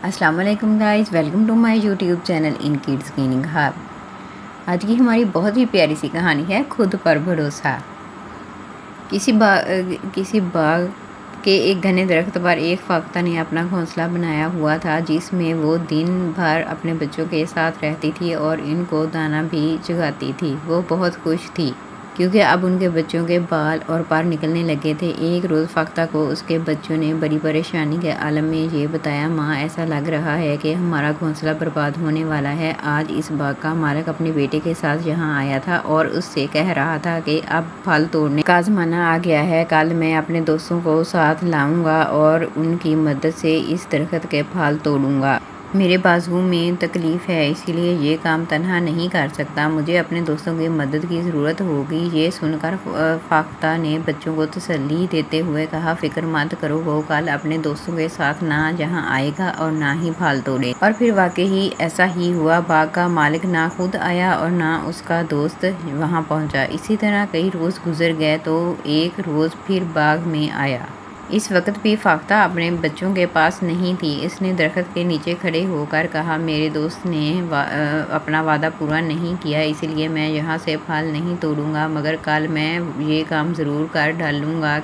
अस्सलाम वालेकुम guys, welcome to my YouTube channel in kids cleaning hub. आज की हमारी बहुत ही प्यारी सी कहानी है खुद पर भरोसा। किसी बाग के एक घने दरख्त पर एक फाख्ता ने अपना घोंसला बनाया हुआ था, जिसमें वो दिन भर अपने बच्चों के साथ रहती थी और इनको दाना भी चुगाती थी। वो बहुत खुश थी क्योंकि अब उनके बच्चों के बाल और पर निकलने लगे थे। एक रोज़ फाख्ता को उसके बच्चों ने बड़ी परेशानी के आलम में ये बताया, माँ, ऐसा लग रहा है कि हमारा घोंसला बर्बाद होने वाला है। आज इस बाग का मालिक अपने बेटे के साथ यहाँ आया था और उससे कह रहा था कि अब फल तोड़ने का ज़माना आ गया है। कल मैं अपने दोस्तों को साथ लाऊंगा और उनकी मदद से इस दरख्त के फल तोड़ूंगा। मेरे बाजू में तकलीफ़ है, इसीलिए ये काम तन्हा नहीं कर सकता। मुझे अपने दोस्तों की मदद की ज़रूरत होगी। ये सुनकर फाख्ता ने बच्चों को तसल्ली देते हुए कहा, फ़िक्र मत करो, वो कल अपने दोस्तों के साथ ना यहाँ आएगा और ना ही फल तोड़े। और फिर वाकई ऐसा ही हुआ। बाग का मालिक ना खुद आया और ना उसका दोस्त वहाँ पहुँचा। इसी तरह कई रोज़ गुजर गए तो एक रोज़ फिर बाग में आया। इस वक्त भी फाख्ता अपने बच्चों के पास नहीं थी। इसने दरख्त के नीचे खड़े होकर कहा, मेरे दोस्त ने अपना वादा पूरा नहीं किया, इसलिए मैं यहाँ से फल नहीं तोड़ूंगा, मगर कल मैं ये काम ज़रूर कर डालूंगा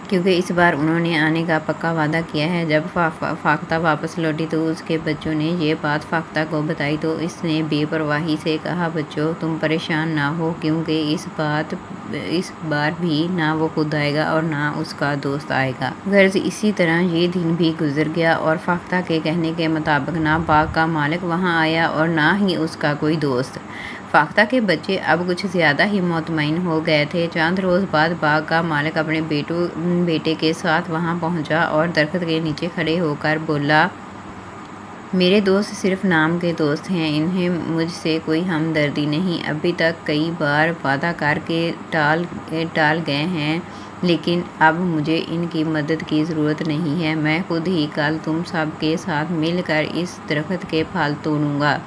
क्योंकि इस बार उन्होंने आने का पक्का वादा किया है। जब फाख्ता वापस लौटी तो उसके बच्चों ने ये बात फाख्ता को बताई तो इसने बेपरवाही से कहा, बच्चों, तुम परेशान ना हो, क्योंकि इस बार भी ना वो खुद आएगा और ना उसका दोस्त आएगा। गर्ज इसी तरह ये दिन भी गुजर गया और फाख्ता के कहने के मुताबिक ना बाग का मालिक वहाँ आया और ना ही उसका कोई दोस्त। फाख्ता के बच्चे अब कुछ ज़्यादा ही मुतमईन हो गए थे। चंद रोज़ बाद बाग का मालिक अपने बेटे के साथ वहाँ पहुँचा और दरख्त के नीचे खड़े होकर बोला, मेरे दोस्त सिर्फ नाम के दोस्त हैं, इन्हें मुझसे कोई हमदर्दी नहीं। अभी तक कई बार वादा करके टाल गए हैं, लेकिन अब मुझे इनकी मदद की ज़रूरत नहीं है। मैं खुद ही कल तुम सब के साथ मिलकर इस दरख्त के फल तोड़ूंगा।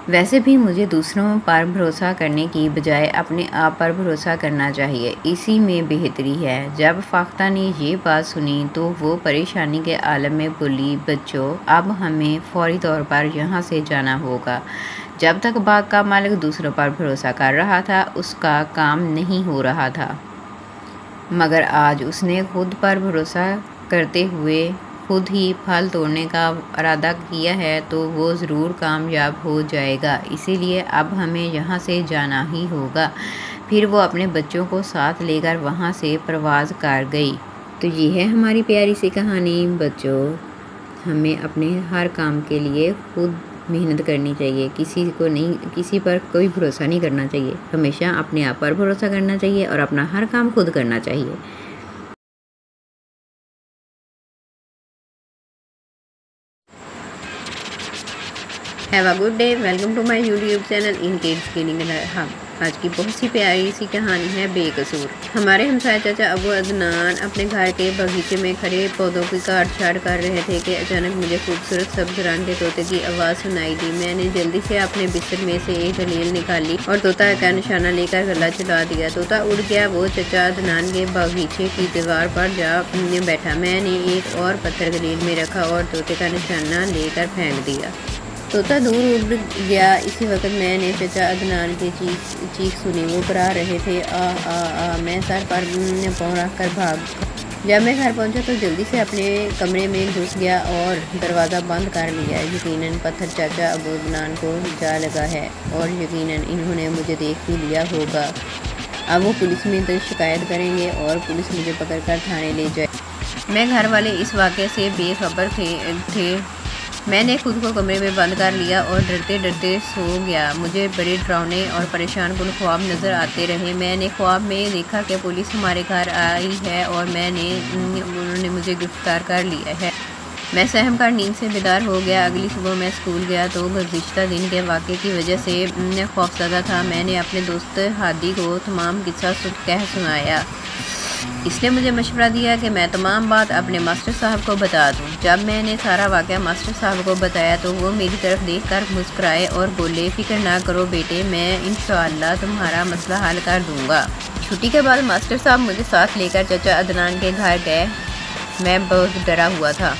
वैसे भी मुझे दूसरों पर भरोसा करने की बजाय अपने आप पर भरोसा करना चाहिए, इसी में बेहतरी है। जब फाख्ता ने ये बात सुनी तो वो परेशानी के आलम में बोली, बच्चों, अब हमें फौरी तौर पर यहाँ से जाना होगा। जब तक बाग का मालिक दूसरों पर भरोसा कर रहा था, उसका काम नहीं हो रहा था, मगर आज उसने खुद पर भरोसा करते हुए खुद ही फल तोड़ने का इरादा किया है तो वो ज़रूर कामयाब हो जाएगा। इसीलिए अब हमें यहाँ से जाना ही होगा। फिर वो अपने बच्चों को साथ लेकर वहाँ से परवाज़ कर गई। तो ये है हमारी प्यारी सी कहानी। बच्चों, हमें अपने हर काम के लिए खुद मेहनत करनी चाहिए, किसी पर कोई भरोसा नहीं करना चाहिए। हमेशा अपने आप पर भरोसा करना चाहिए और अपना हर काम खुद करना चाहिए। Have a good day, welcome to my YouTube channel in kids cleaning hub. आज की बहुत सी प्यारी सी कहानी है बेकसूर। हमारे हमसाया चाचा अबू अदनान अपने घर के बगीचे में खड़े पौधों की काट छाट कर रहे थे कि अचानक मुझे खूबसूरत सब्ज रंग के तोते की आवाज़ सुनाई दी। मैंने जल्दी से अपने बिस्तर में से एक दलील निकाली और तोता का निशाना लेकर गला चला दिया। तोता उड़ गया। वो चाचा अदनान के बगीचे की दीवार पर जा बैठा। मैंने एक और पत्थर दलील में रखा और तोते का निशाना लेकर फेंक दिया। तोता दूर उड़ गया। इसी वक्त मैंने चाचा अदनान की चीख सुनी। वो डरा रहे थे। आ आ आ मैं सर पर पौड़ा कर भाग। जब मैं घर पहुंचा तो जल्दी से अपने कमरे में घुस गया और दरवाज़ा बंद कर लिया। यकीनन पत्थर चाचा अबू अदनान को जा लगा है और यकीनन इन्होंने मुझे देख भी लिया होगा। अब वो पुलिस में तो शिकायत करेंगे और पुलिस मुझे पकड़कर थाने ले जाए। मैं घर वाले इस वाक़े से बेखबर थे। मैंने खुद को कमरे में बंद कर लिया और डरते डरते सो गया। मुझे बड़े डरावने और परेशान कुन ख्वाब नज़र आते रहे। मैंने ख्वाब में देखा कि पुलिस हमारे घर आई है और उन्होंने मुझे गिरफ्तार कर लिया है। मैं सहम कर नींद से बेदार हो गया। अगली सुबह मैं स्कूल गया तो गुज़िश्ता दिन के वाक़े की वजह से खौफज़दा था। मैंने अपने दोस्त हादी को तमाम किस्सा कह सुनाया। इसने मुझे मशवरा दिया कि मैं तमाम बात अपने मास्टर साहब को बता दूं। जब मैंने सारा वाक़या मास्टर साहब को बताया तो वो मेरी तरफ देखकर मुस्कुराए और बोले, फ़िक्र ना करो बेटे, मैं इंशाअल्लाह तुम्हारा मसला हल कर दूंगा। छुट्टी के बाद मास्टर साहब मुझे साथ लेकर चाचा अदनान के घर गए। میں بہت ڈرا ہوا تھا۔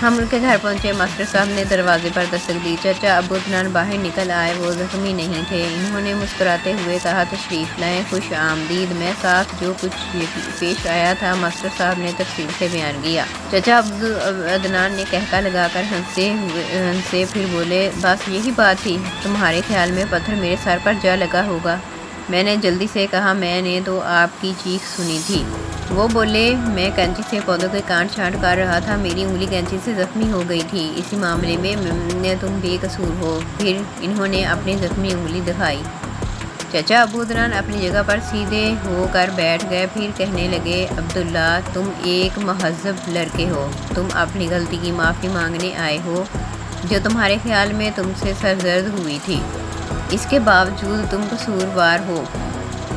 ہم ان کے گھر پہنچے۔ ماسٹر صاحب نے دروازے پر دستک دی۔ چچا ابو عدنان باہر نکل آئے۔ وہ زخمی نہیں تھے۔ انہوں نے مسکراتے ہوئے کہا، تشریف لائیں، خوش آمدید۔ میں ساتھ جو کچھ پیش آیا تھا ماسٹر صاحب نے تفصیل سے بیان کیا۔ چچا ابو عدنان نے قہقہ لگا کر ہنسے، پھر بولے، بس یہی بات تھی؟ تمہارے خیال میں پتھر میرے سر پر جا لگا ہوگا؟ میں نے جلدی سے کہا، میں نے تو آپ کی چیخ سنی تھی۔ وہ بولے، میں کینچی سے پودوں کے کانٹ چھانٹ کر رہا تھا، میری انگلی کینچی سے زخمی ہو گئی تھی، اسی معاملے میں تم بے قصور ہو۔ پھر انہوں نے اپنی زخمی انگلی دکھائی۔ چچا ابو عدنان اپنی جگہ پر سیدھے ہو کر بیٹھ گئے، پھر کہنے لگے، عبداللہ تم ایک مہذب لڑکے ہو، تم اپنی غلطی کی معافی مانگنے آئے ہو جو تمہارے خیال میں تم سے سرزد ہوئی تھی، اس کے باوجود تم قصوروار ہو۔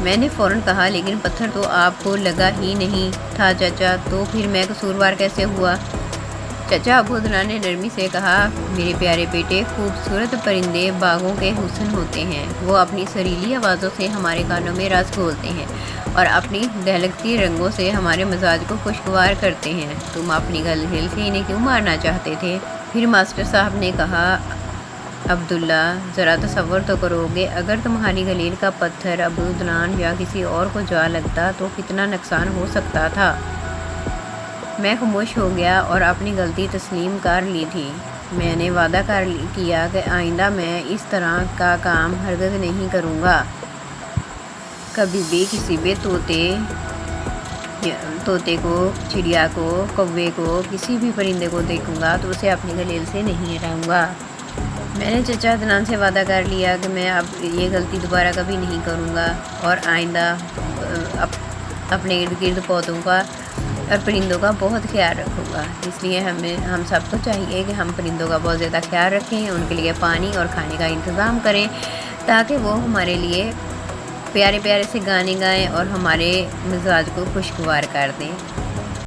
میں نے فوراً کہا، لیکن پتھر تو آپ کو لگا ہی نہیں تھا چچا، تو پھر میں قصوروار کیسے ہوا؟ چچا ابو عدنان نے نرمی سے کہا، میرے پیارے بیٹے، خوبصورت پرندے باغوں کے حسن ہوتے ہیں، وہ اپنی سریلی آوازوں سے ہمارے کانوں میں رس گھولتے ہیں اور اپنی دہلکتی رنگوں سے ہمارے مزاج کو خوشگوار کرتے ہیں۔ تم اپنی غلیل سے انہیں کیوں مارنا چاہتے تھے؟ پھر ماسٹر صاحب نے کہا، عبداللہ ذرا تصور تو کرو گے، اگر تمہاری غلیل کا پتھر ابو عدنان یا کسی اور کو جا لگتا تو کتنا نقصان ہو سکتا تھا۔ میں خاموش ہو گیا اور اپنی غلطی تسلیم کر لی تھی۔ میں نے وعدہ کیا کہ آئندہ میں اس طرح کا کام ہرگز نہیں کروں گا۔ کبھی بھی کسی بھی طوطے کو، چڑیا کو، کوے کو، کسی بھی پرندے کو دیکھوں گا تو اسے اپنی غلیل سے نہیں ہٹاؤں گا۔ میں نے چچا عدنان سے وعدہ کر لیا کہ میں اب یہ غلطی دوبارہ کبھی نہیں کروں گا اور آئندہ اپنے ارد گرد پودوں کا اور پرندوں کا بہت خیال رکھوں گا۔ اس لیے ہم سب کو چاہیے کہ ہم پرندوں کا بہت زیادہ خیال رکھیں، ان کے لیے پانی اور کھانے کا انتظام کریں تاکہ وہ ہمارے لیے پیارے پیارے سے گانے گائیں اور ہمارے مزاج کو خوشگوار کر دیں۔